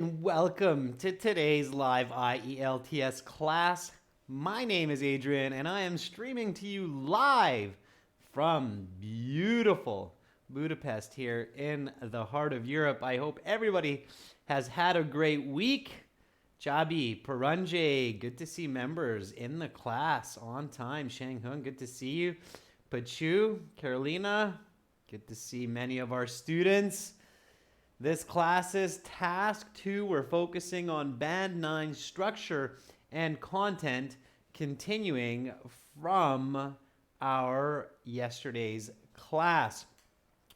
Welcome to today's live IELTS class. My name is Adrian and I am streaming to you live from beautiful Budapest here in the heart of Europe. I hope everybody has had a great week. Chabi, Paranje, good to see members in the class on time. Shanghung, good to see you. Pachu, Carolina, good to see many of our students. This class is task 2. We're focusing on band 9 structure and content, continuing from our yesterday's class.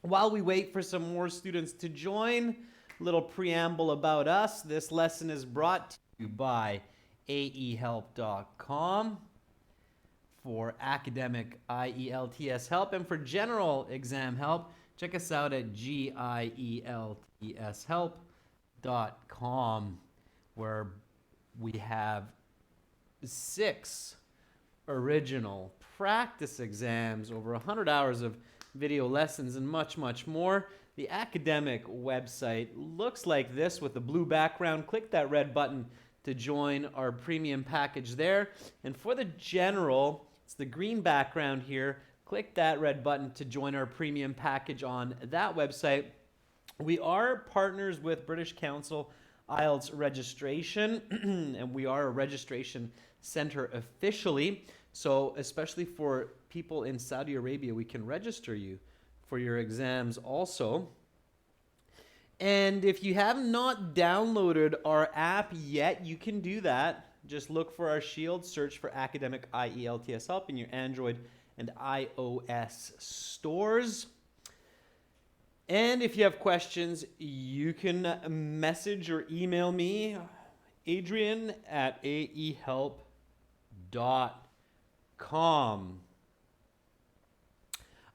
While we wait for some more students to join, a little preamble about us. This lesson is brought to you by aehelp.com for academic IELTS help, and for general exam help, check us out at gieltshelp.com, where we have 6 original practice exams, over 100 hours of video lessons, and much, much more. The academic website looks like this with a blue background. Click that red button to join our premium package there. And for the general, it's the green background here. Click that red button to join our premium package on that website. We are partners with British Council IELTS registration, and we are a registration center officially. So especially for people in Saudi Arabia, we can register you for your exams also. And if you have not downloaded our app yet, you can do that. Just look for our Shield, search for Academic IELTS Help in your Android and iOS stores. And if you have questions, you can message or email me, Adrian at aehelp.com.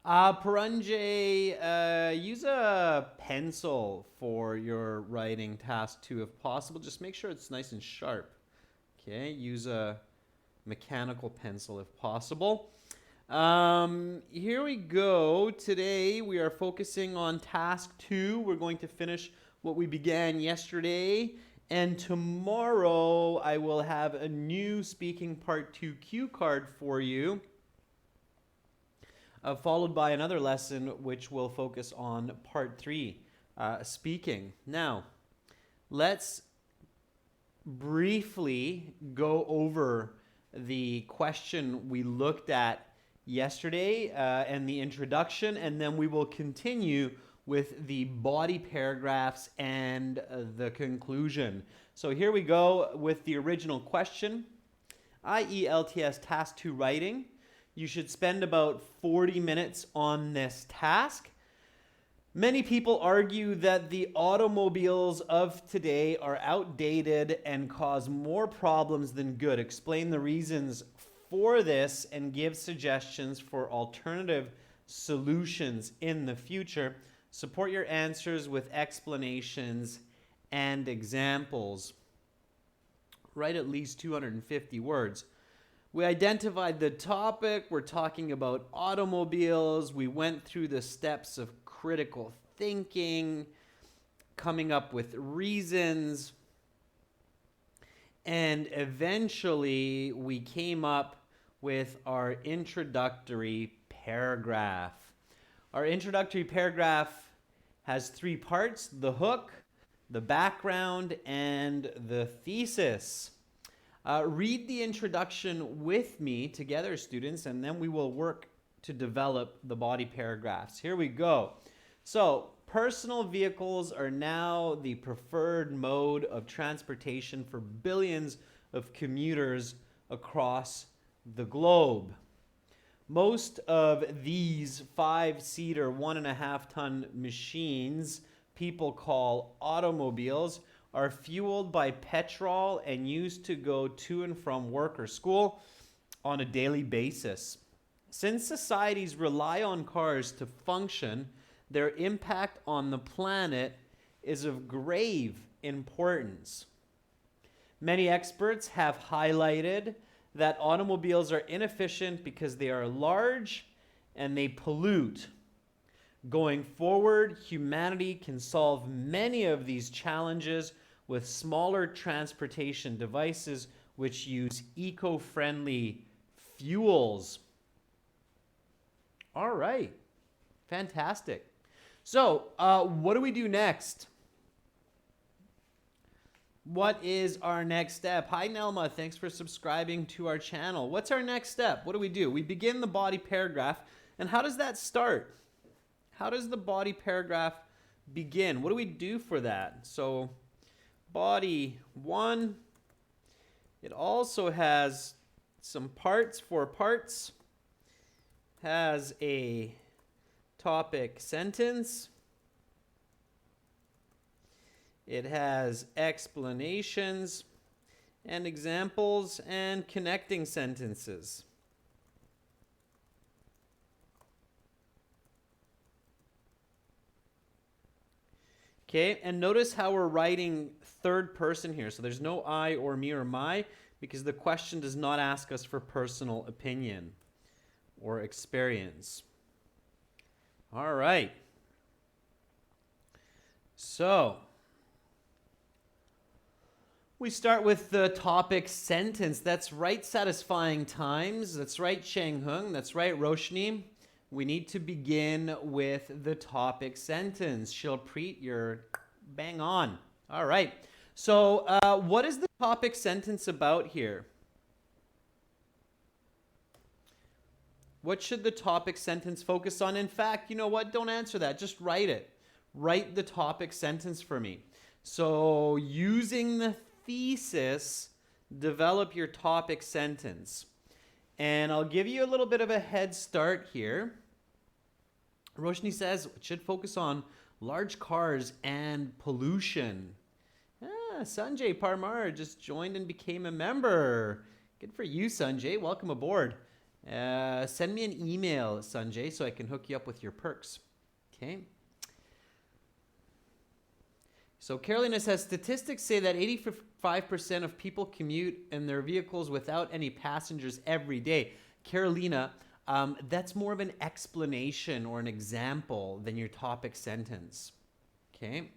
Paranje, use a pencil for your writing task 2 if possible. Just make sure it's nice and sharp. Okay, use a mechanical pencil if possible. Here we go. Today we are focusing on task 2. We're going to finish what we began yesterday. And tomorrow I will have a new speaking part 2 cue card for you, followed by another lesson which will focus on part 3, speaking. Now, let's briefly go over the question we looked at yesterday and the introduction, and then we will continue with the body paragraphs and the conclusion. So here we go with the original question. IELTS Task 2 Writing. You should spend about 40 minutes on this task. Many people argue that the automobiles of today are outdated and cause more problems than good. Explain the reasons for this and give suggestions for alternative solutions in the future. Support your answers with explanations and examples. Write at least 250 words. We identified the topic. We're talking about automobiles. We went through the steps of critical thinking, coming up with reasons, and eventually we came up with our introductory paragraph. Our introductory paragraph has 3 parts: the hook, the background, and the thesis. Read the introduction with me together, students, and then we will work to develop the body paragraphs. Here we go. So, personal vehicles are now the preferred mode of transportation for billions of commuters across the globe. Most of these 5-seater, 1.5-ton machines people call automobiles are fueled by petrol and used to go to and from work or school on a daily basis. Since societies rely on cars to function, their impact on the planet is of grave importance. Many experts have highlighted that automobiles are inefficient because they are large and they pollute. Going forward, humanity can solve many of these challenges with smaller transportation devices which use eco-friendly fuels. All right. Fantastic. So, what do we do next? What is our next step? Hi, Nelma. Thanks for subscribing to our channel. What's our next step? What do? We begin the body paragraph. And how does that start? How does the body paragraph begin? What do we do for that? So, body 1. It also has some parts, 4 parts. Has a topic sentence. It has explanations and examples and connecting sentences. Okay, and notice how we're writing third person here. So there's no I or me or my, because the question does not ask us for personal opinion or experience. All right. So we start with the topic sentence. That's right, Satisfying Times. That's right, Chang Hung. That's right, Roshni. We need to begin with the topic sentence. Shilpreet, you're bang on. All right. So what is the topic sentence about here? What should the topic sentence focus on? In fact, you know what? Don't answer that. Just write it. Write the topic sentence for me. So using the thesis, develop your topic sentence. And I'll give you a little bit of a head start here. Roshni says it should focus on large cars and pollution. Sanjay Parmar just joined and became a member. Good for you, Sanjay. Welcome aboard. Send me an email, Sanjay, so I can hook you up with your perks. Okay. So Carolina says, statistics say that 85% of people commute in their vehicles without any passengers every day. Carolina, that's more of an explanation or an example than your topic sentence. Okay.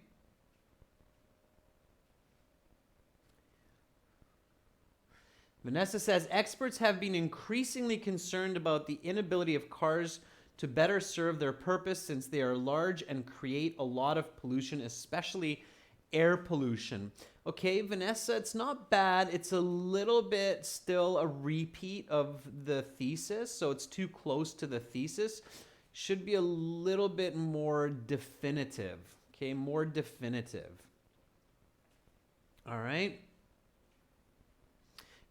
Vanessa says, experts have been increasingly concerned about the inability of cars to better serve their purpose since they are large and create a lot of pollution, especially air pollution. Okay, Vanessa, it's not bad. It's a little bit still a repeat of the thesis, so it's too close to the thesis. Should be a little bit more definitive. Okay, more definitive. All right.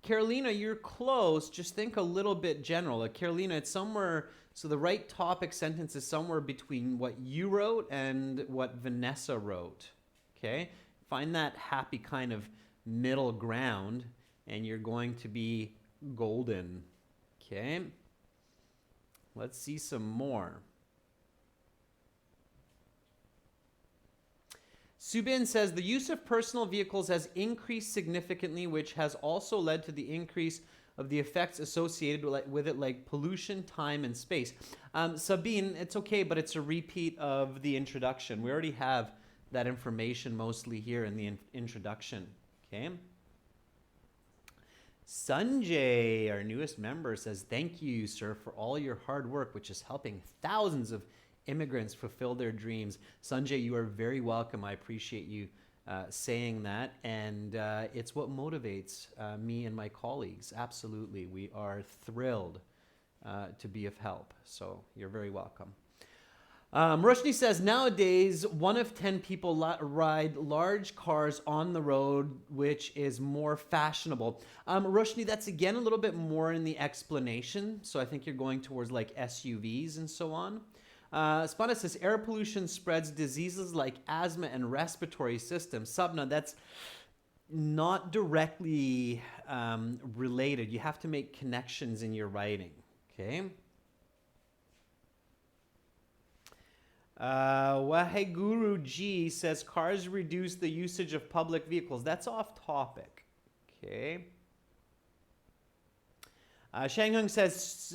Carolina, you're close. Just think a little bit general. Like Carolina, it's somewhere, so the right topic sentence is somewhere between what you wrote and what Vanessa wrote. Okay? Find that happy kind of middle ground and you're going to be golden. Okay? Let's see some more. Subin says the use of personal vehicles has increased significantly, which has also led to the increase of the effects associated with it, like pollution, time, and space. Sabine, it's okay, but it's a repeat of the introduction. We already have that information mostly here in the introduction. Okay. Sanjay, our newest member, says, thank you, sir, for all your hard work, which is helping thousands of immigrants fulfill their dreams. Sanjay, you are very welcome. I appreciate you saying that. And it's what motivates me and my colleagues. Absolutely. We are thrilled to be of help. So you're very welcome. Roshni says, nowadays, 1 of 10 people ride large cars on the road, which is more fashionable. Roshni, that's again a little bit more in the explanation. So I think you're going towards like SUVs and so on. Spana says, air pollution spreads diseases like asthma and respiratory systems. Sabna, that's not directly related. You have to make connections in your writing, okay? Waheguru G says, cars reduce the usage of public vehicles. That's off topic, okay? Shanghung says,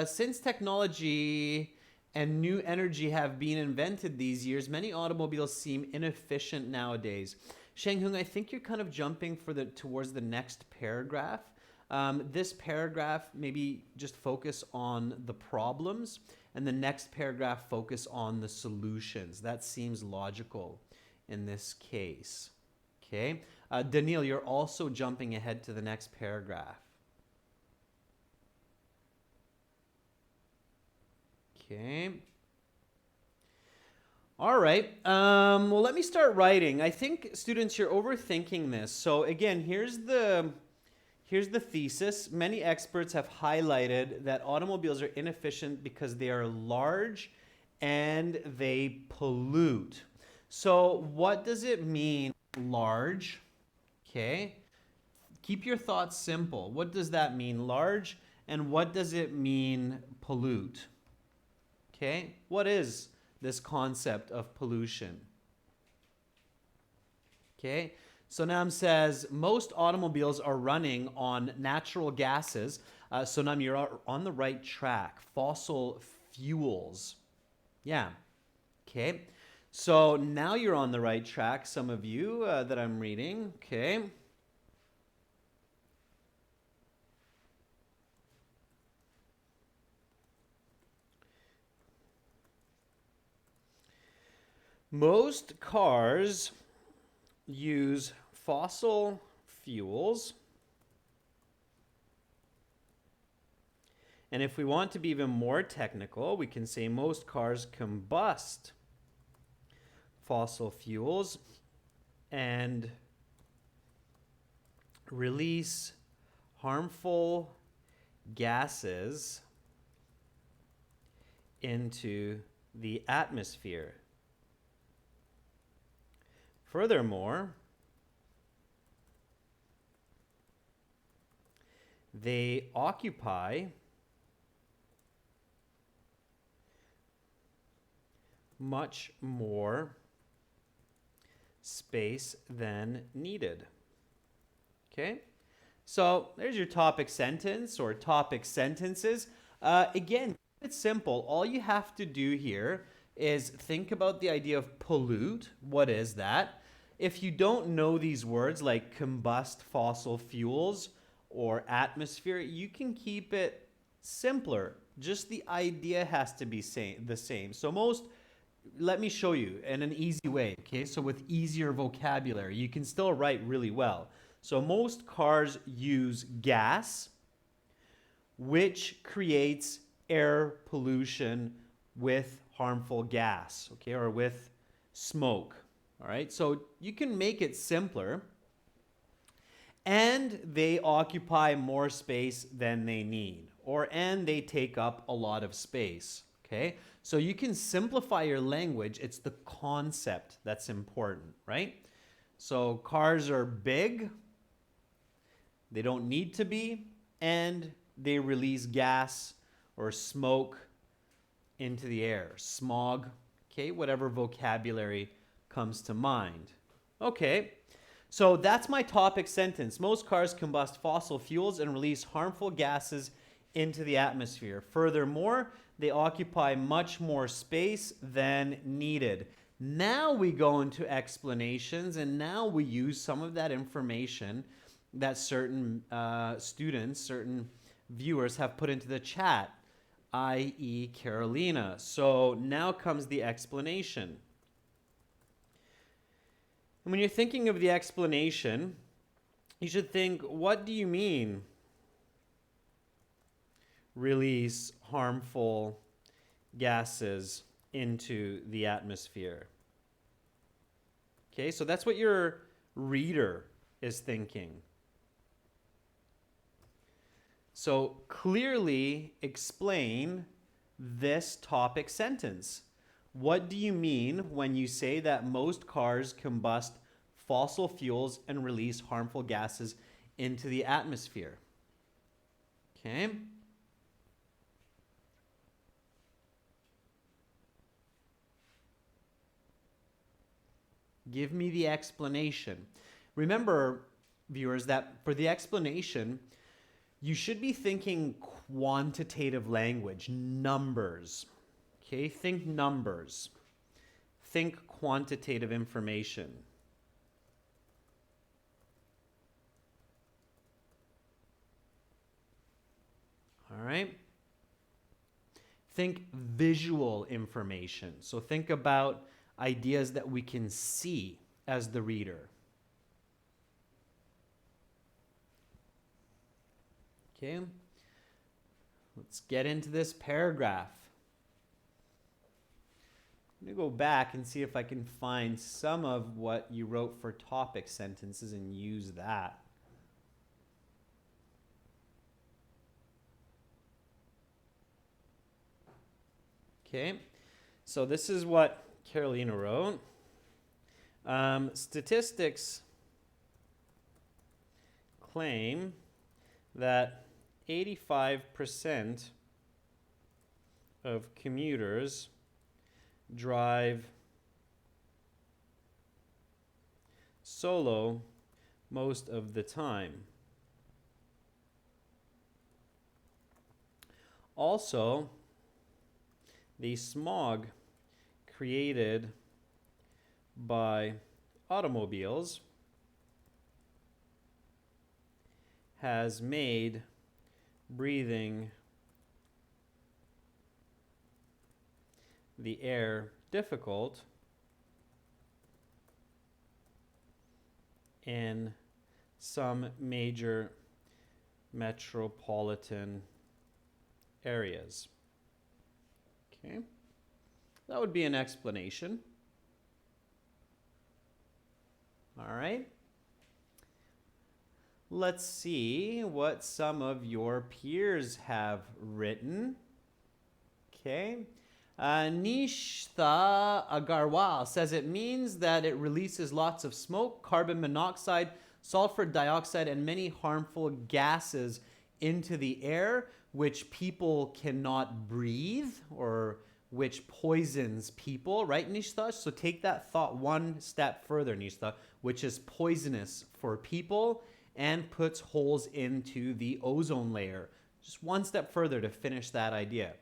since technology and new energy have been invented these years, many automobiles seem inefficient nowadays. Shanghung, I think you're kind of jumping towards the next paragraph. This paragraph, maybe just focus on the problems, and the next paragraph focus on the solutions. That seems logical in this case. Okay. Daniil, you're also jumping ahead to the next paragraph. Okay. All right. Well, let me start writing. I think, students, you're overthinking this. So again, here's the thesis. Many experts have highlighted that automobiles are inefficient because they are large and they pollute. So what does it mean, large? Okay. Keep your thoughts simple. What does that mean, large? And what does it mean, pollute? Okay. What is this concept of pollution? Okay. Sonam says most automobiles are running on natural gases. Sonam, you're on the right track. Fossil fuels. Yeah. Okay. So now you're on the right track, some of you that I'm reading. Okay. Most cars use fossil fuels. And if we want to be even more technical, we can say most cars combust fossil fuels and release harmful gases into the atmosphere. Furthermore, they occupy much more space than needed. Okay? So there's your topic sentence or topic sentences. Again, it's simple. All you have to do here is think about the idea of pollute. What is that? If you don't know these words like combust fossil fuels or atmosphere, you can keep it simpler. Just the idea has to be the same. So let me show you in an easy way, okay? So with easier vocabulary, you can still write really well. So most cars use gas, which creates air pollution with harmful gas, okay, or with smoke. All right, so you can make it simpler. And they occupy more space than they need, and they take up a lot of space, okay? So you can simplify your language. It's the concept that's important, right? So cars are big, they don't need to be, and they release gas or smoke into the air, smog, okay, whatever vocabulary comes to mind. Okay, so that's my topic sentence. Most cars combust fossil fuels and release harmful gases into the atmosphere. Furthermore, they occupy much more space than needed. Now we go into explanations, and now we use some of that information that certain students, certain viewers have put into the chat, i.e. Carolina. So now comes the explanation. And when you're thinking of the explanation, you should think, what do you mean? Release harmful gases into the atmosphere. Okay, so that's what your reader is thinking. So clearly explain this topic sentence. What do you mean when you say that most cars combust fossil fuels and release harmful gases into the atmosphere? Okay. Give me the explanation. Remember, viewers, that for the explanation, you should be thinking quantitative language, numbers. Okay, think numbers. Think quantitative information. Think visual information. So think about ideas that we can see as the reader. Okay, let's get into this paragraph. I'm going to go back and see if I can find some of what you wrote for topic sentences and use that. Okay, so this is what Carolina wrote. Statistics claim that 85% of commuters drive solo most of the time. Also, the smog created by automobiles has made breathing the air difficult in some major metropolitan areas. Okay, that would be an explanation. All right. Let's see what some of your peers have written. Okay. Nishtha Agarwal says it means that it releases lots of smoke, carbon monoxide, sulfur dioxide, and many harmful gases into the air, which people cannot breathe or which poisons people, right, Nishtha? So take that thought one step further, Nishtha, which is poisonous for people and puts holes into the ozone layer. Just one step further to finish that idea.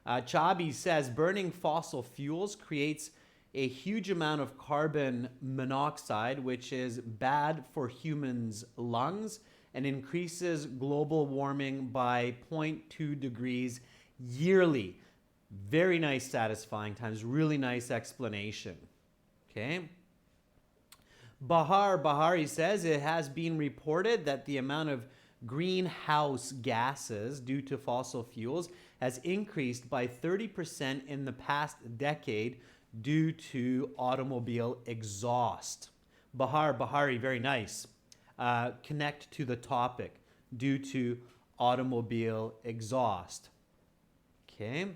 Chabi says burning fossil fuels creates a huge amount of carbon monoxide, which is bad for humans' lungs and increases global warming by 0.2 degrees yearly. Very nice, satisfying times. Really nice explanation. Okay. Bahari says it has been reported that the amount of greenhouse gases due to fossil fuels has increased by 30% in the past decade due to automobile exhaust. Bahari, very nice. Connect to the topic, due to automobile exhaust. Okay,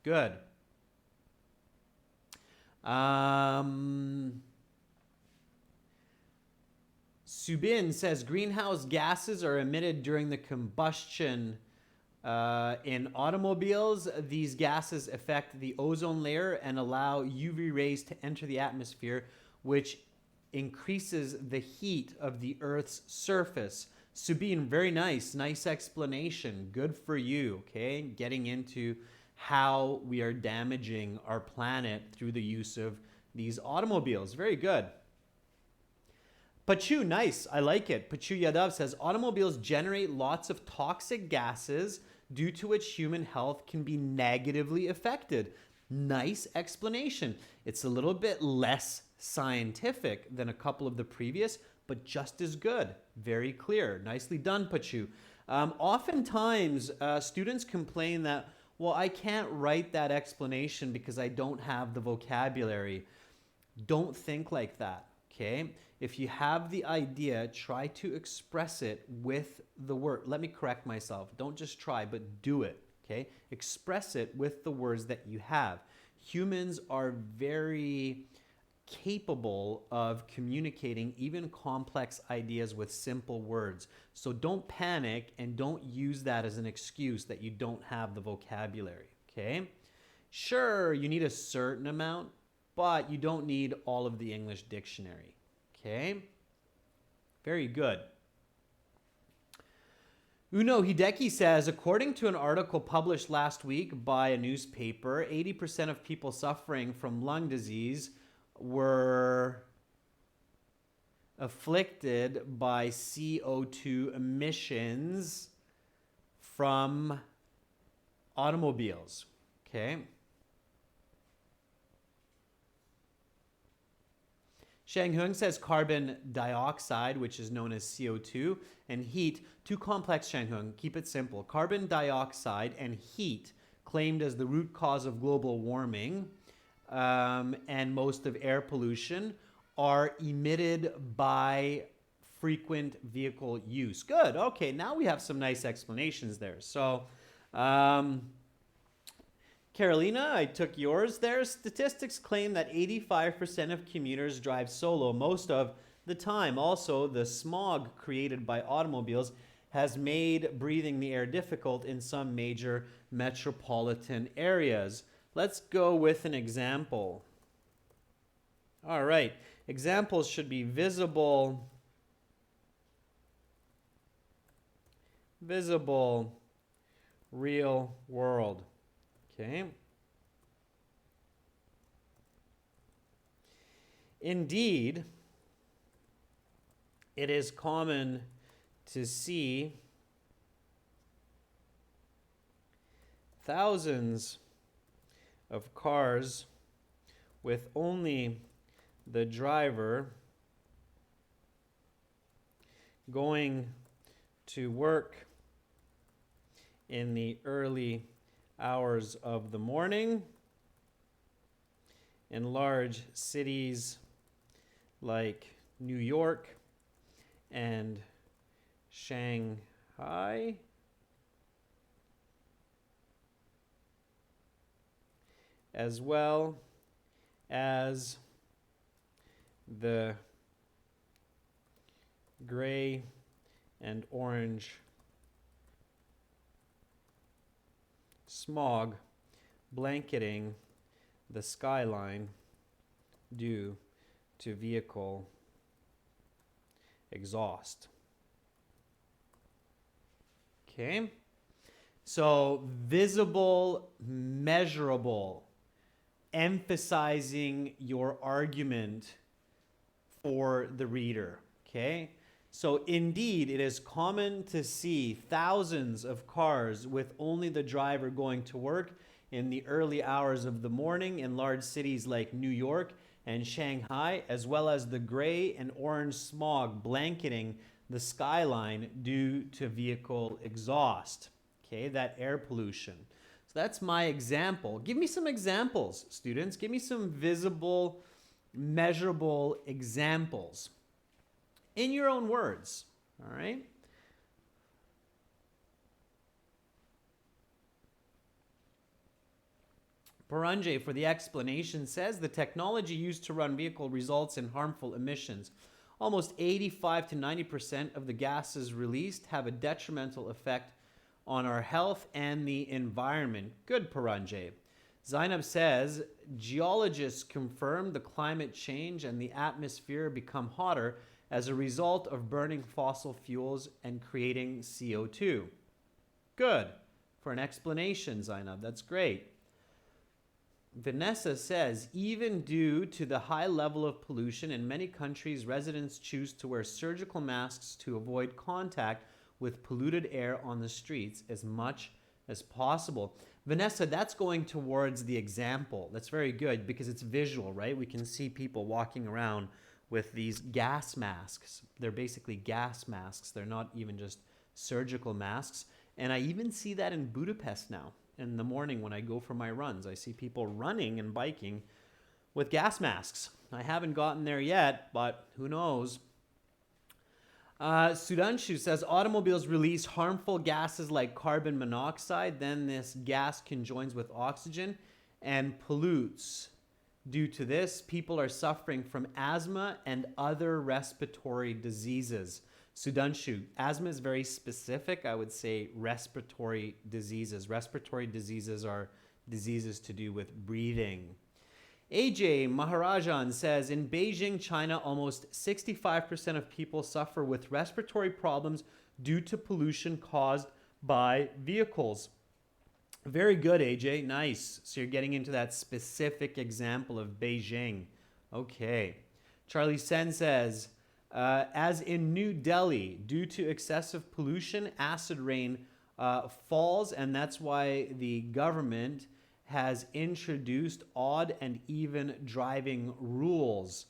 good. Subin says greenhouse gases are emitted during the combustion in automobiles. These gases affect the ozone layer and allow UV rays to enter the atmosphere, which increases the heat of the Earth's surface. Subin, very nice. Nice explanation. Good for you, okay? Getting into how we are damaging our planet through the use of these automobiles. Very good. Pachu, nice. I like it. Pachu Yadav says automobiles generate lots of toxic gases due to which human health can be negatively affected. Nice explanation. It's a little bit less scientific than a couple of the previous, but just as good. Very clear. Nicely done, Pachu. Oftentimes, students complain that, well, I can't write that explanation because I don't have the vocabulary. Don't think like that, okay? If you have the idea, try to express it with the word. Let me correct myself. Don't just try, but do it, okay? Express it with the words that you have. Humans are very capable of communicating even complex ideas with simple words. So don't panic and don't use that as an excuse that you don't have the vocabulary, okay? Sure, you need a certain amount, but you don't need all of the English dictionary. Okay, very good. Uno Hideki says, according to an article published last week by a newspaper, 80% of people suffering from lung disease were afflicted by CO2 emissions from automobiles. Okay. Shang Hung says carbon dioxide, which is known as CO2, and heat. Too complex, Shang Hung. Keep it simple. Carbon dioxide and heat claimed as the root cause of global warming and most of air pollution are emitted by frequent vehicle use. Good. Okay, now we have some nice explanations there. So, Carolina, I took yours there. Statistics claim that 85% of commuters drive solo most of the time. Also, the smog created by automobiles has made breathing the air difficult in some major metropolitan areas. Let's go with an example. All right. Examples should be visible, real world. Okay. Indeed, it is common to see thousands of cars with only the driver going to work in the early hours of the morning in large cities like New York and Shanghai, as well as the gray and orange smog blanketing the skyline due to vehicle exhaust. Okay, so visible, measurable, emphasizing your argument for the reader. Okay, so indeed it is common to see thousands of cars with only the driver going to work in the early hours of the morning in large cities like New York and Shanghai, as well as the gray and orange smog blanketing the skyline due to vehicle exhaust. Okay, that air pollution. So that's my example. Give me some examples, students. Give me some visible, measurable examples in your own words. All right? Paranjay, for the explanation, says the technology used to run vehicle results in harmful emissions. Almost 85 to 90% of the gases released have a detrimental effect on our health and the environment. Good, Paranjay. Zainab says, geologists confirm the climate change and the atmosphere become hotter as a result of burning fossil fuels and creating CO2. Good. For an explanation, Zainab. That's great. Vanessa says, even due to the high level of pollution in many countries, residents choose to wear surgical masks to avoid contact with polluted air on the streets as much as possible. Vanessa, that's going towards the example. That's very good because it's visual, right? We can see people walking around with these gas masks. They're basically gas masks. They're not even just surgical masks. And I even see that in Budapest now. In the morning when I go for my runs, I see people running and biking with gas masks. I haven't gotten there yet, but who knows? Sudanshu says automobiles release harmful gases like carbon monoxide. Then this gas conjoins with oxygen and pollutes. Due to this, people are suffering from asthma and other respiratory diseases. Sudanshu, asthma is very specific. I would say respiratory diseases. Respiratory diseases are diseases to do with breathing. AJ Maharajan says, in Beijing, China, almost 65% of people suffer with respiratory problems due to pollution caused by vehicles. Very good, AJ. Nice. So you're getting into that specific example of Beijing. Okay. Charlie Sen says, as in New Delhi, due to excessive pollution, acid rain falls, and that's why the government has introduced odd and even driving rules.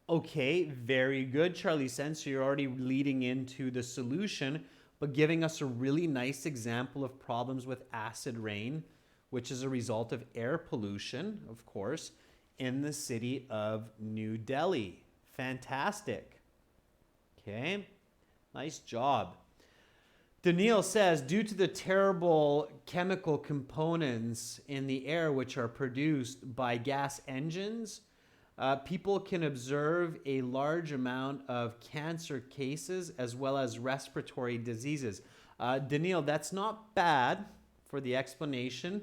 Okay, very good, Charlie Sense. So you're already leading into the solution, but giving us a really nice example of problems with acid rain, which is a result of air pollution, of course, in the city of New Delhi. Fantastic. Okay, nice job. Daniil says, due to the terrible chemical components in the air which are produced by gas engines, people can observe a large amount of cancer cases as well as respiratory diseases. Daniil, that's not bad for the explanation.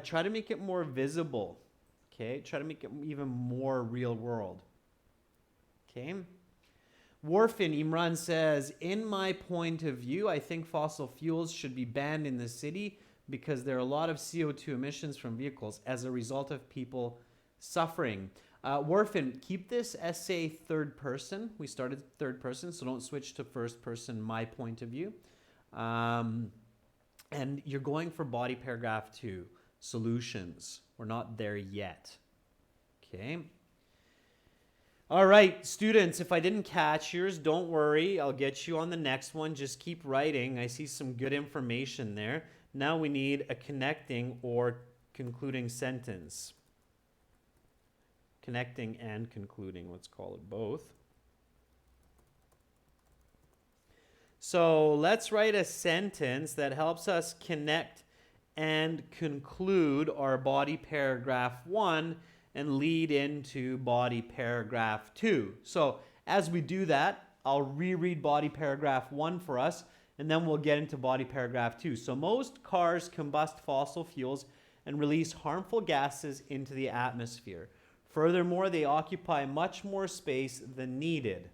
Try to make it more visible. Okay, try to make it even more real world. Okay. Warfin Imran says, in my point of view, I think fossil fuels should be banned in the city because there are a lot of CO2 emissions from vehicles as a result of people suffering. Warfin, keep this essay third person. We started third person, so don't switch to first person, my point of view. And you're going for body paragraph 2, solutions. We're not there yet. Okay. All right, students, if I didn't catch yours, don't worry. I'll get you on the next one. Just keep writing. I see some good information there. Now we need a connecting or concluding sentence. Connecting and concluding, let's call it both. So let's write a sentence that helps us connect and conclude our body paragraph 1 and lead into body paragraph 2. So as we do that, I'll reread body paragraph 1 for us, and then we'll get into body paragraph 2. So most cars combust fossil fuels and release harmful gases into the atmosphere. Furthermore, they occupy much more space than needed.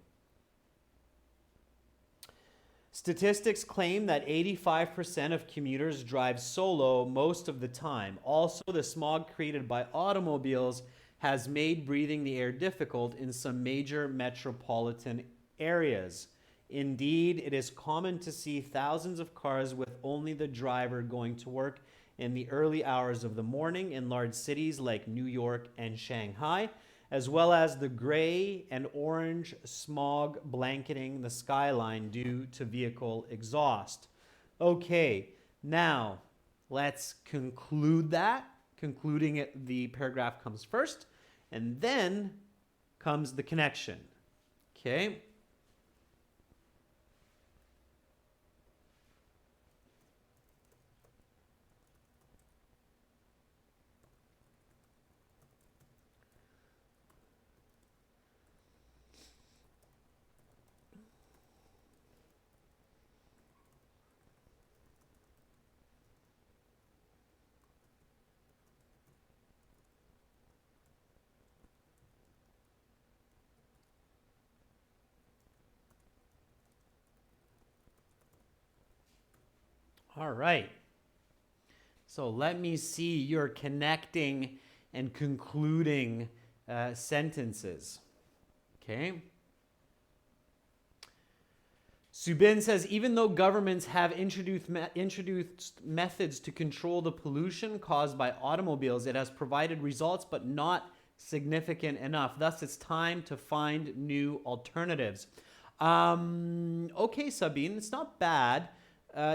Statistics claim that 85% of commuters drive solo most of the time. Also, the smog created by automobiles has made breathing the air difficult in some major metropolitan areas. Indeed, it is common to see thousands of cars with only the driver going to work in the early hours of the morning in large cities like New York and Shanghai, as well as the gray and orange smog blanketing the skyline due to vehicle exhaust. Okay, now let's conclude that. Concluding it, the paragraph comes first, and then comes the connection. Okay. All right. So let me see your connecting and concluding sentences. Okay. Subin says, even though governments have introduced methods to control the pollution caused by automobiles, it has provided results but not significant enough. Thus, it's time to find new alternatives. Okay, Sabine, it's not bad.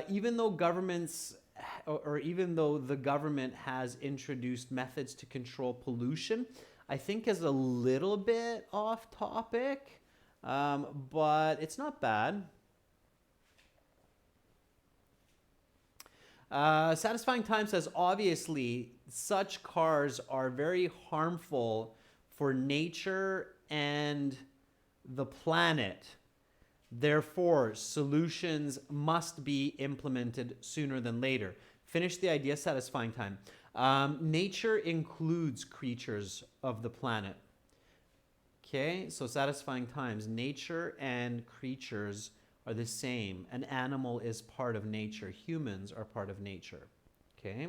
Even though governments, or even though the government has introduced methods to control pollution, I think is a little bit off topic, but it's not bad. Satisfying Time says, obviously, such cars are very harmful for nature and the planet. Therefore, solutions must be implemented sooner than later. Finish the idea, Satisfying Time. Nature includes creatures of the planet. Okay, so Satisfying Times. Nature and creatures are the same. An animal is part of nature. Humans are part of nature. Okay.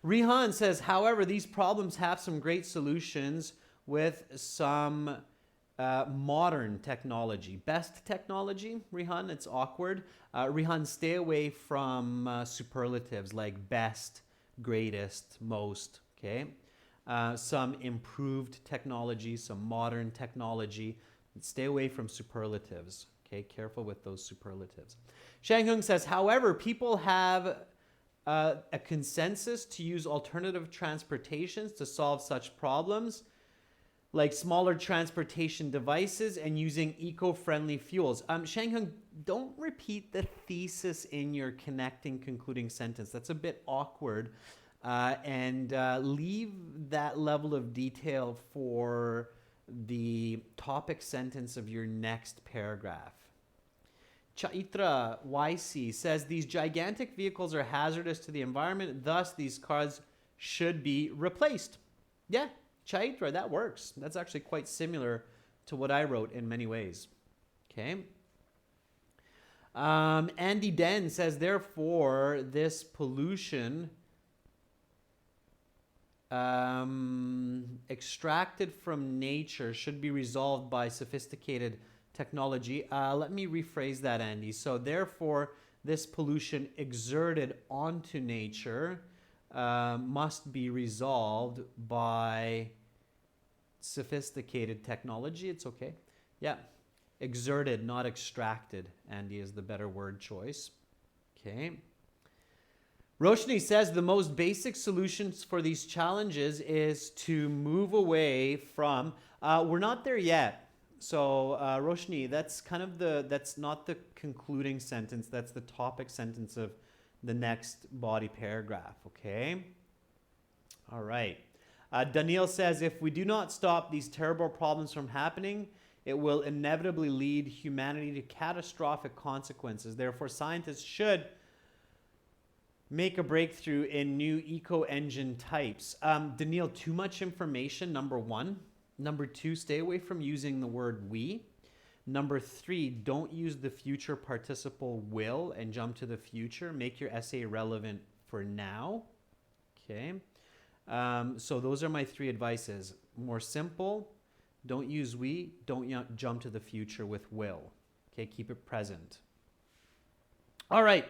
Rihan says, however, these problems have some great solutions with some Modern technology. Best technology, Rihan, it's awkward. Rihan, stay away from superlatives like best, greatest, most, okay? Some improved technology, some modern technology. Stay away from superlatives, okay? Careful with those superlatives. Shang Hung says, however, people have a consensus to use alternative transportations to solve such problems, like smaller transportation devices and using eco-friendly fuels. Shanghung, don't repeat the thesis in your connecting concluding sentence. That's a bit awkward. And leave that level of detail for the topic sentence of your next paragraph. Chaitra YC says, these gigantic vehicles are hazardous to the environment, thus these cars should be replaced. Yeah, Chaitra, that works. That's actually quite similar to what I wrote in many ways. Okay. Andy Den says, therefore, this pollution extracted from nature should be resolved by sophisticated technology. Let me rephrase that, Andy. So therefore, this pollution exerted onto nature must be resolved by sophisticated technology. It's okay. Yeah. Exerted, not extracted, Andy, is the better word choice. Okay. Roshni says the most basic solutions for these challenges is to move away from, we're not there yet. So Roshni, that's that's not the concluding sentence. That's the topic sentence of the next body paragraph, okay? All right. Daniel says, if we do not stop these terrible problems from happening, it will inevitably lead humanity to catastrophic consequences. Therefore, scientists should make a breakthrough in new eco-engine types. Daniel, too much information, number one. Number two, stay away from using the word we. Number three, don't use the future participle will and jump to the future. Make your essay relevant for now. Okay. So those are my three advices. More simple, don't use we, don't jump to the future with will. Okay, keep it present. All right.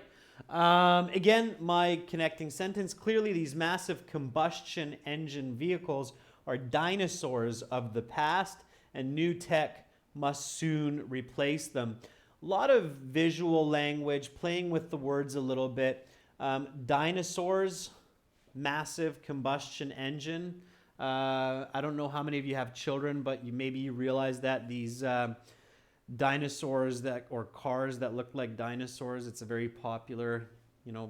Again, my connecting sentence. Clearly, these massive combustion engine vehicles are dinosaurs of the past, and new tech must soon replace them. A lot of visual language, playing with the words a little bit. Dinosaurs, massive combustion engine. I don't know how many of you have children, but maybe you realize that these dinosaurs or cars that look like dinosaurs, it's a very popular,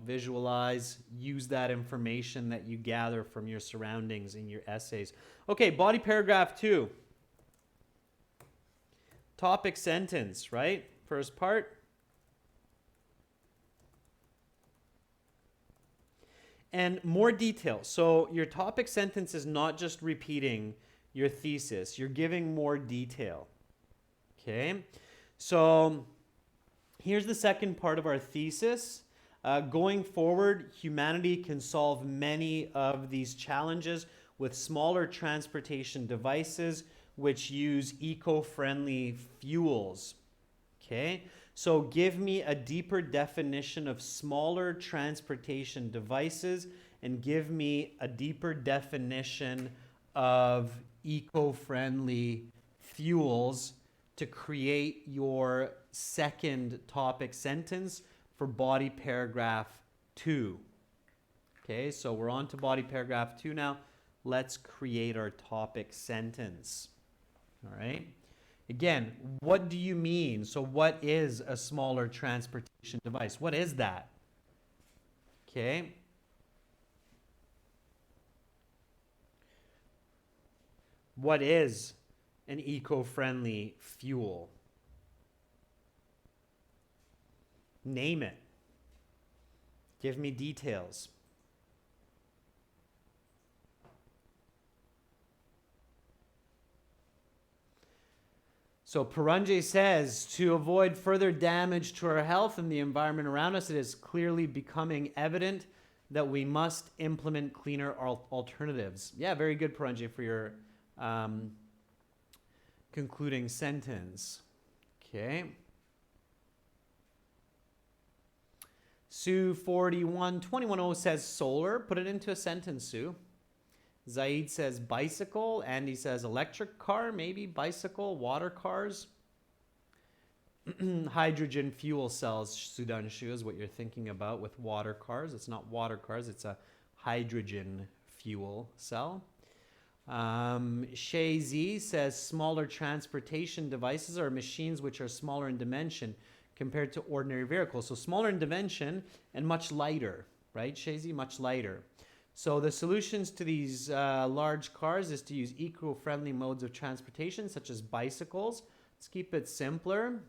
visualize, use that information that you gather from your surroundings in your essays. Okay, body paragraph 2. Topic sentence, right? First part. And more detail. So your topic sentence is not just repeating your thesis. You're giving more detail. Okay? So here's the second part of our thesis. Going forward, humanity can solve many of these challenges with smaller transportation devices which use eco-friendly fuels. Okay? So give me a deeper definition of smaller transportation devices and give me a deeper definition of eco-friendly fuels to create your second topic sentence for body paragraph 2. Okay, so we're on to body paragraph 2 now. Let's create our topic sentence. All right. Again, what do you mean? So what is a smaller transportation device? What is that? Okay. What is an eco-friendly fuel? Name it. Give me details. So Paranjay says, to avoid further damage to our health and the environment around us, it is clearly becoming evident that we must implement cleaner alternatives. Yeah, very good, Paranjay, for your concluding sentence. Okay. Sue 41210 says solar. Put it into a sentence, Sue. Zaid says bicycle. Andy says electric car, maybe bicycle, water cars. Hydrogen fuel cells, Sudanshu, is what you're thinking about with water cars. It's not water cars, it's a hydrogen fuel cell. Shay Z says smaller transportation devices are machines which are smaller in dimension compared to ordinary vehicles. So smaller in dimension and much lighter, right, Shay Z? Much lighter. So the solutions to these large cars is to use eco-friendly modes of transportation, such as bicycles. Let's keep it simpler.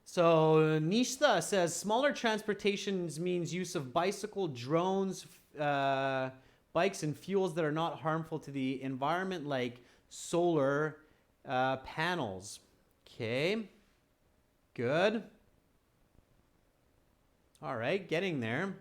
So Nishta says smaller transportations means use of bicycle, drones, bikes, and fuels that are not harmful to the environment, like solar panels. Okay, good. All right, getting there.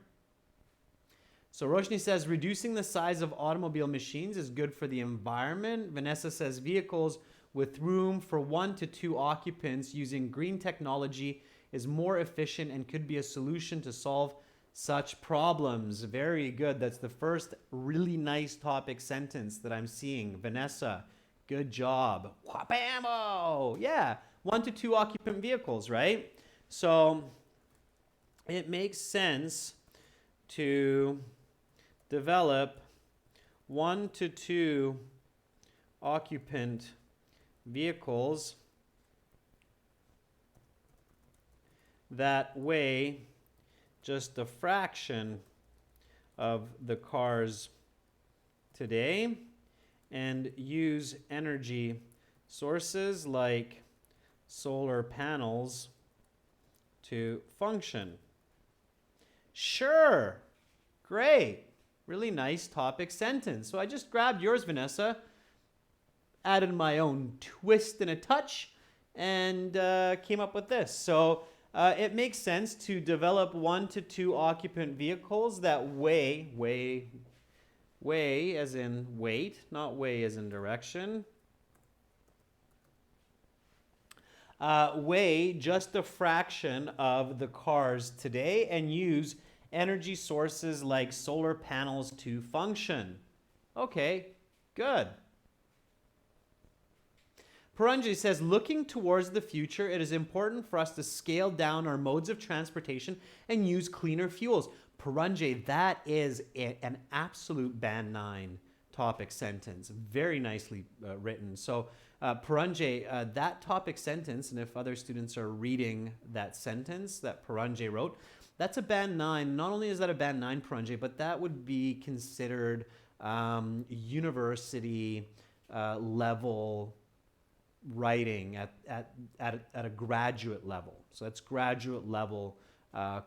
So Roshni says reducing the size of automobile machines is good for the environment. Vanessa says vehicles with room for 1 to 2 occupants using green technology is more efficient and could be a solution to solve such problems. Very good. That's the first really nice topic sentence that I'm seeing. Vanessa, good job. Whapamo! Yeah, 1 to 2 occupant vehicles, right? So it makes sense to develop 1 to 2 occupant vehicles that weigh just a fraction of the cars today and use energy sources like solar panels to function. Sure, great, really nice topic sentence. So I just grabbed yours, Vanessa, added my own twist and a touch, and came up with this. So it makes sense to develop 1 to 2 occupant vehicles that weigh as in weight, not weigh as in direction. Weigh just a fraction of the cars today and use energy sources like solar panels to function. Okay, good. Paranjay says, looking towards the future, it is important for us to scale down our modes of transportation and use cleaner fuels. Paranjay, that is an absolute Band 9 topic sentence. Very nicely written. So Paranjay, that topic sentence, and if other students are reading that sentence that Paranjay wrote, that's a Band 9. Not only is that a Band 9, Paranjay, but that would be considered university level writing at a graduate level. So that's graduate level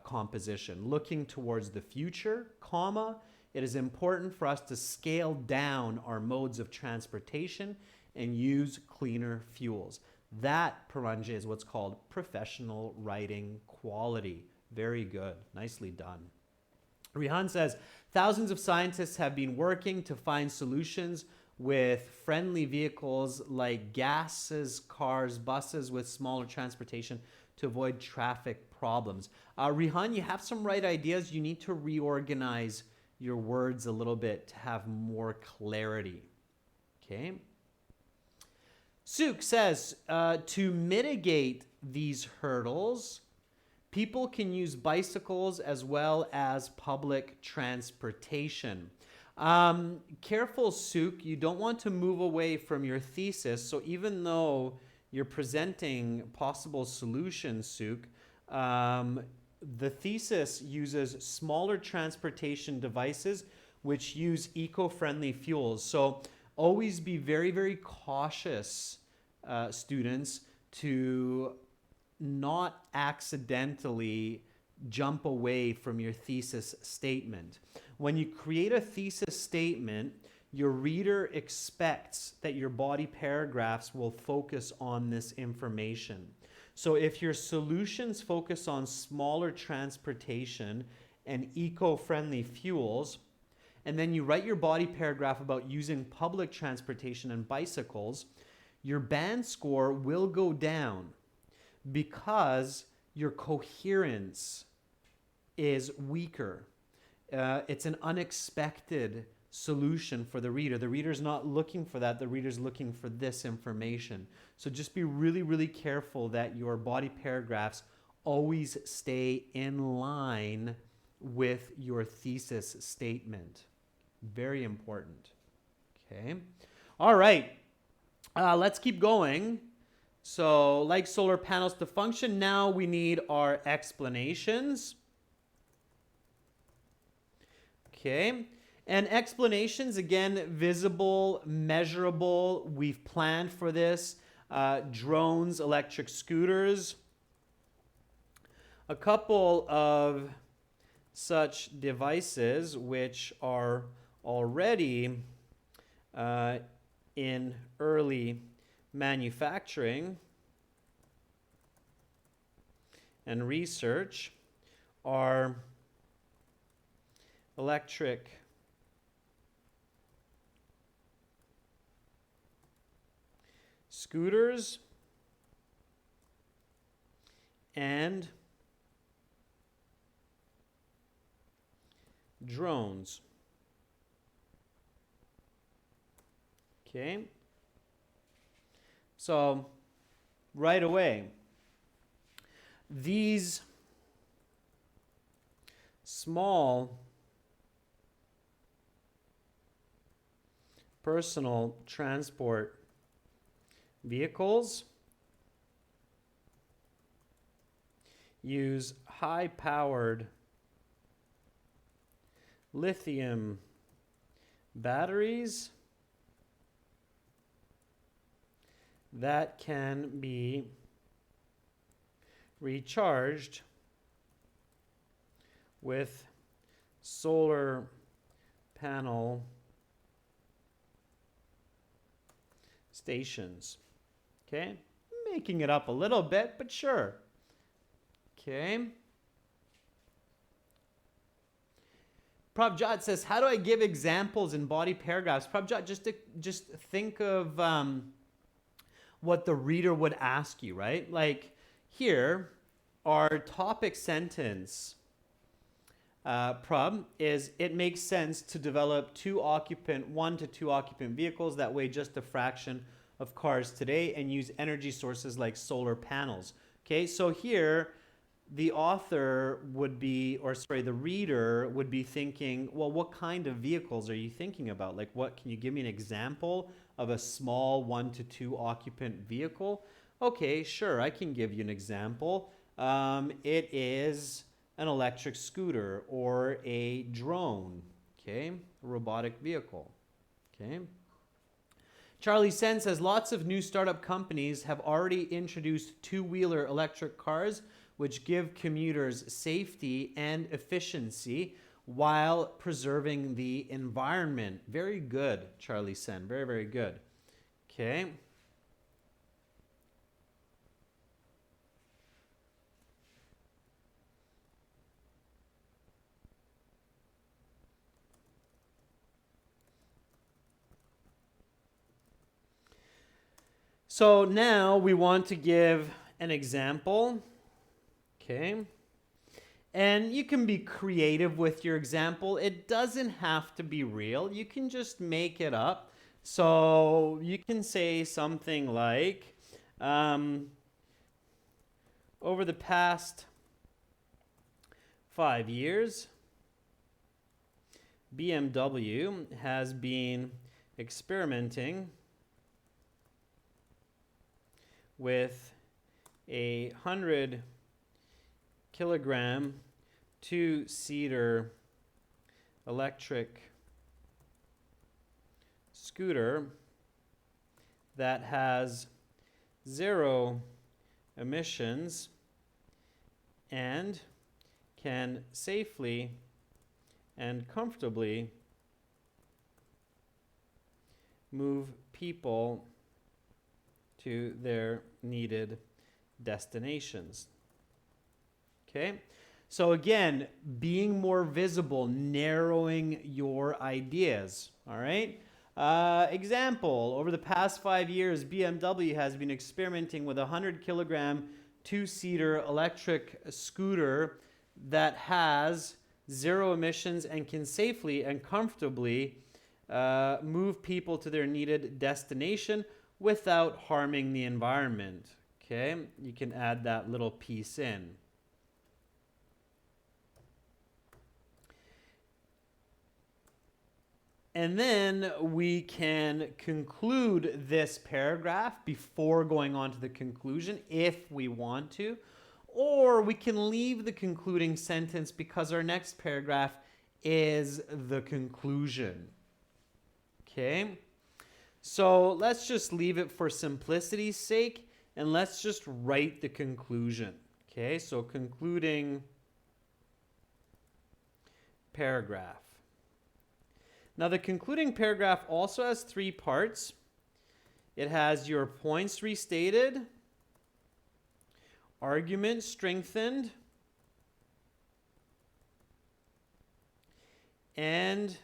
composition. Looking towards the future, comma, it is important for us to scale down our modes of transportation and use cleaner fuels. That, Paranjay, is what's called professional writing quality. Very good. Nicely done. Rihan says, thousands of scientists have been working to find solutions with friendly vehicles like gases, cars, buses with smaller transportation to avoid traffic problems. Rihan, you have some right ideas. You need to reorganize your words a little bit to have more clarity. Okay. Suk says, to mitigate these hurdles, people can use bicycles as well as public transportation. Careful, Suk, you don't want to move away from your thesis. So even though you're presenting possible solutions, Suk, the thesis uses smaller transportation devices which use eco-friendly fuels. So always be very, very cautious, students, to not accidentally jump away from your thesis statement. When you create a thesis statement, your reader expects that your body paragraphs will focus on this information. So if your solutions focus on smaller transportation and eco-friendly fuels, and then you write your body paragraph about using public transportation and bicycles, your band score will go down because your coherence is weaker. It's an unexpected solution for the reader. The reader's not looking for that. The reader's looking for this information. So just be really, really careful that your body paragraphs always stay in line with your thesis statement. Very important. Okay. All right. Let's keep going. So, like solar panels to function, now we need our explanations. Okay. And explanations, again, visible, measurable. We've planned for this. Drones, electric scooters. A couple of such devices which are already in early manufacturing and research are electric scooters and drones. Okay. So, right away, these small personal transport vehicles use high-powered lithium batteries that can be recharged with solar panel stations. Okay, making it up a little bit, but sure. Okay. Prabjot says, how do I give examples in body paragraphs? Prabjot, just think of what the reader would ask you, right? Like here, our topic sentence, Prab, is it makes sense to develop 1 to 2 occupant vehicles that weigh just a fraction of cars today and use energy sources like solar panels. Okay, so here, the author would be, or sorry, the reader would be thinking, well, what kind of vehicles are you thinking about? Like, what, can you give me an example of a small 1 to 2 occupant vehicle? Okay, sure, I can give you an example. It is an electric scooter or a drone, okay, a robotic vehicle, okay. Charlie Sen says, lots of new startup companies have already introduced two-wheeler electric cars which give commuters safety and efficiency while preserving the environment. Very good, Charlie Sen. Very, very good. Okay. So now we want to give an example. Okay. And you can be creative with your example. It doesn't have to be real. You can just make it up. So you can say something like, over the past 5 years, BMW has been experimenting with a 100-kilogram, 2-seater electric scooter that has 0 emissions and can safely and comfortably move people to their needed destinations. Okay, So again, being more visible, narrowing your ideas. All right. Example, over the past 5 years, BMW has been experimenting with a 100-kilogram two-seater electric scooter that has zero emissions and can safely and comfortably move people to their needed destination without harming the environment. Okay, you can add that little piece in. And then we can conclude this paragraph before going on to the conclusion if we want to, or we can leave the concluding sentence because our next paragraph is the conclusion. Okay, so let's just leave it for simplicity's sake and let's just write the conclusion. Okay, so concluding paragraph. Now, the concluding paragraph also has 3 parts. It has your points restated, argument strengthened, and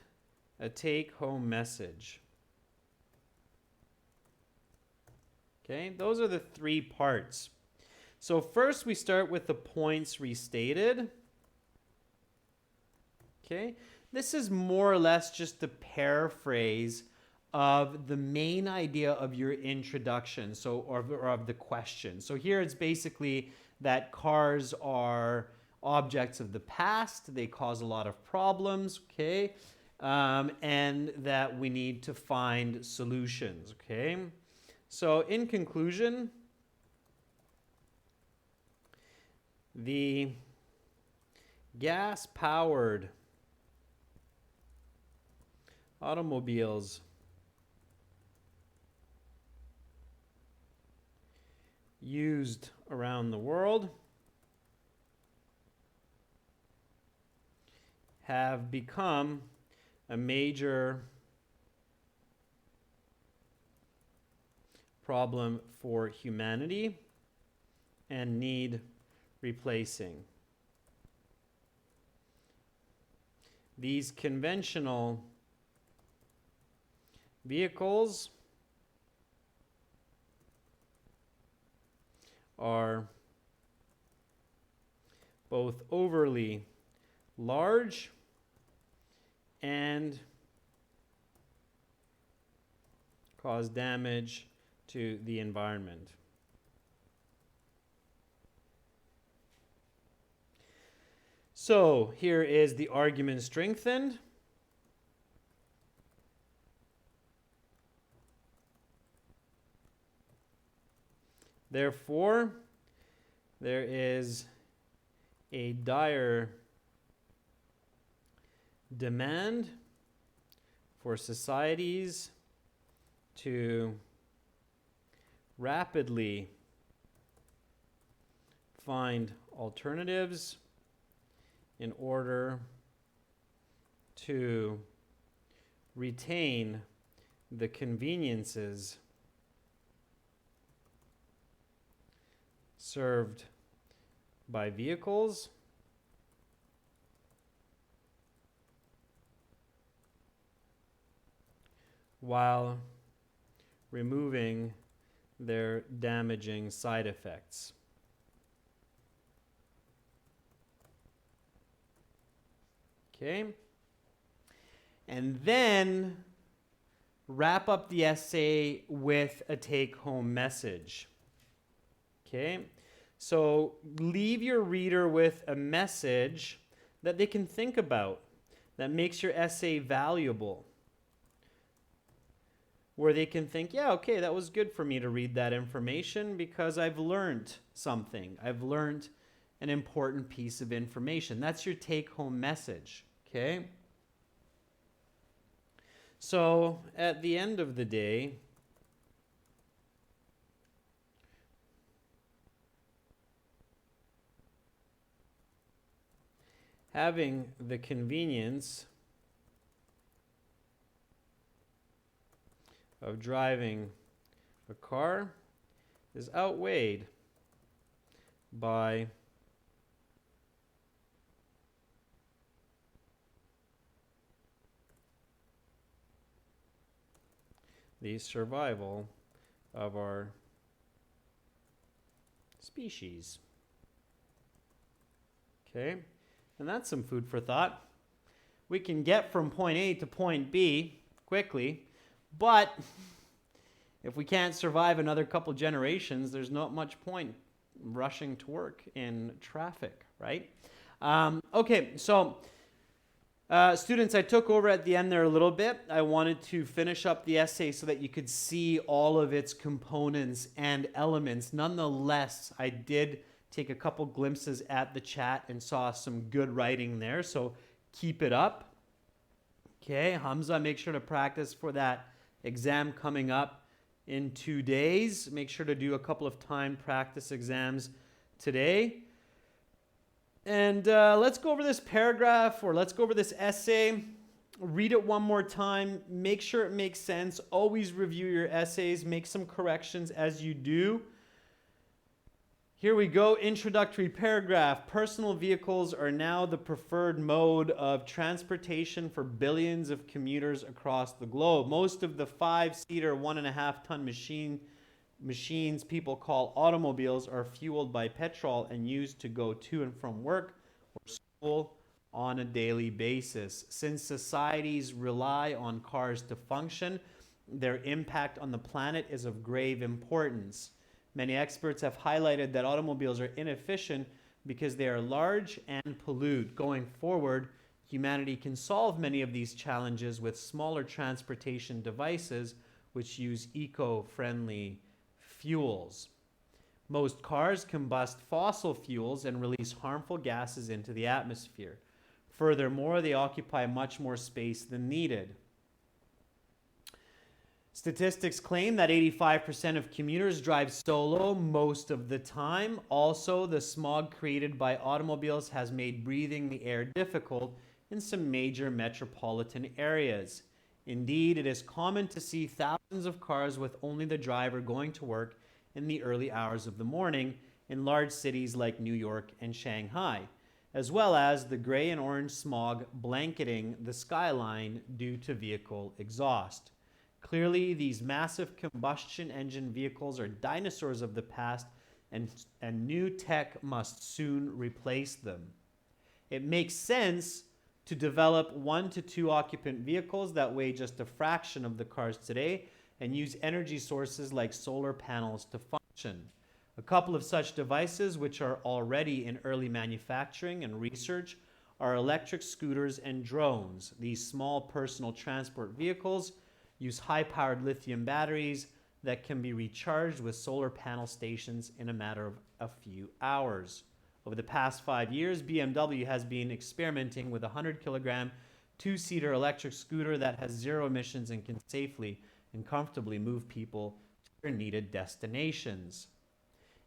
a take-home message. Okay, those are the 3 parts. So first we start with the points restated. Okay. This is more or less just a paraphrase of the main idea of your introduction, or of the question. So here it's basically that cars are objects of the past, they cause a lot of problems, okay, and that we need to find solutions, okay. So in conclusion, the gas-powered automobiles used around the world have become a major problem for humanity and need replacing. These conventional vehicles are both overly large and cause damage to the environment. So here is the argument strengthened. Therefore, there is a dire demand for societies to rapidly find alternatives in order to retain the conveniences served by vehicles while removing their damaging side effects. Okay? And then wrap up the essay with a take-home message. Okay? So leave your reader with a message that they can think about, that makes your essay valuable, where they can think, yeah, okay, that was good for me to read that information because I've learned something. I've learned an important piece of information. That's your take-home message, okay? So at the end of the day, having the convenience of driving a car is outweighed by the survival of our species. Okay, and that's some food for thought. We can get from point A to point B quickly, but if we can't survive another couple generations, there's not much point rushing to work in traffic, right? Okay, so students, I took over at the end there a little bit. I wanted to finish up the essay so that you could see all of its components and elements. Nonetheless, I did take a couple glimpses at the chat and saw some good writing there, so keep it up. Okay, Hamza, make sure to practice for that exam coming up in 2 days. Make sure to do a couple of timed practice exams today. And let's go over this paragraph, or let's go over this essay. Read it one more time. Make sure it makes sense. Always review your essays. Make some corrections as you do. Here we go. Introductory paragraph. Personal vehicles are now the preferred mode of transportation for billions of commuters across the globe. Most of the 5-seater, 1.5-ton machines people call automobiles are fueled by petrol and used to go to and from work or school on a daily basis. Since societies rely on cars to function, their impact on the planet is of grave importance. Many experts have highlighted that automobiles are inefficient because they are large and pollute. Going forward, humanity can solve many of these challenges with smaller transportation devices which use eco-friendly fuels. Most cars combust fossil fuels and release harmful gases into the atmosphere. Furthermore, they occupy much more space than needed. Statistics claim that 85% of commuters drive solo most of the time. Also, the smog created by automobiles has made breathing the air difficult in some major metropolitan areas. Indeed, it is common to see thousands of cars with only the driver going to work in the early hours of the morning in large cities like New York and Shanghai, as well as the gray and orange smog blanketing the skyline due to vehicle exhaust. Clearly, these massive combustion engine vehicles are dinosaurs of the past, and new tech must soon replace them. It makes sense to develop 1 to 2 occupant vehicles that weigh just a fraction of the cars today and use energy sources like solar panels to function. A couple of such devices, which are already in early manufacturing and research, are electric scooters and drones. These small personal transport vehicles use high-powered lithium batteries that can be recharged with solar panel stations in a matter of a few hours. Over the past 5 years, BMW has been experimenting with a 100-kilogram, 2-seater electric scooter that has 0 emissions and can safely and comfortably move people to their needed destinations.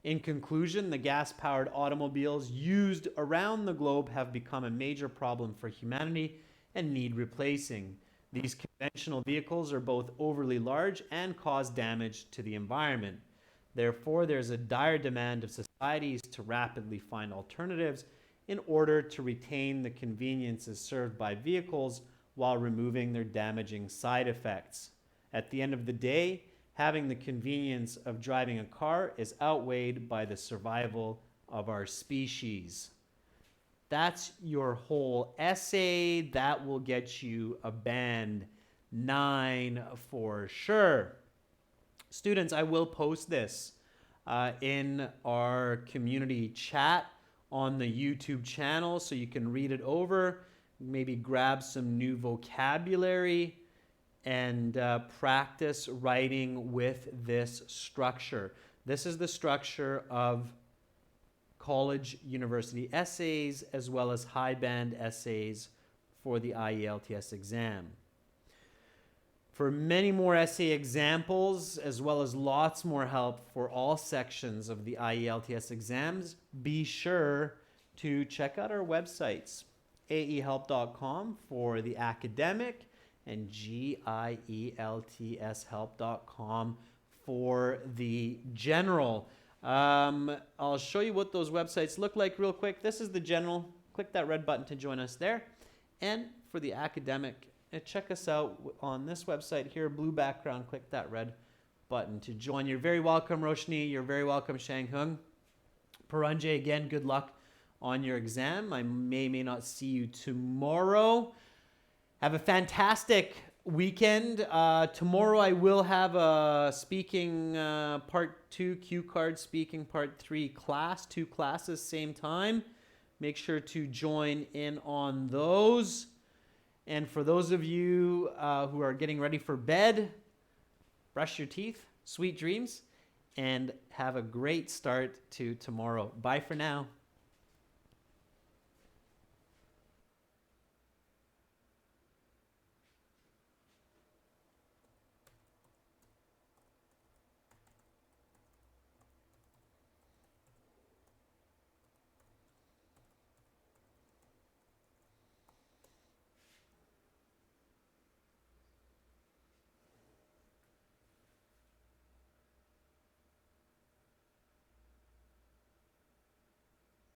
In conclusion, the gas-powered automobiles used around the globe have become a major problem for humanity and need replacing. These conventional vehicles are both overly large and cause damage to the environment. Therefore, there's a dire demand of societies to rapidly find alternatives in order to retain the conveniences served by vehicles while removing their damaging side effects. At the end of the day, having the convenience of driving a car is outweighed by the survival of our species. That's your whole essay. That will get you a band 9 for sure. Students, I will post this in our community chat on the YouTube channel so you can read it over, maybe grab some new vocabulary, and practice writing with this structure. This is the structure of college university essays as well as high band essays for the IELTS exam. For many more essay examples, as well as lots more help for all sections of the IELTS exams, be sure to check out our websites, aehelp.com for the academic and gieltshelp.com for the general. I'll show you what those websites look like real quick. This is the general. Click that red button to join us there. And for the academic check us out on this website here, blue background. Click that red button to join. You're very welcome, Roshni. You're very welcome, Shanghung. Paranjay, again, good luck on your exam. I may not see you tomorrow. Have a fantastic weekend. Tomorrow I will have a speaking part 2, cue card speaking part 3 class, 2 classes, same time. Make sure to join in on those. And for those of you who are getting ready for bed, brush your teeth, sweet dreams, and have a great start to tomorrow. Bye for now.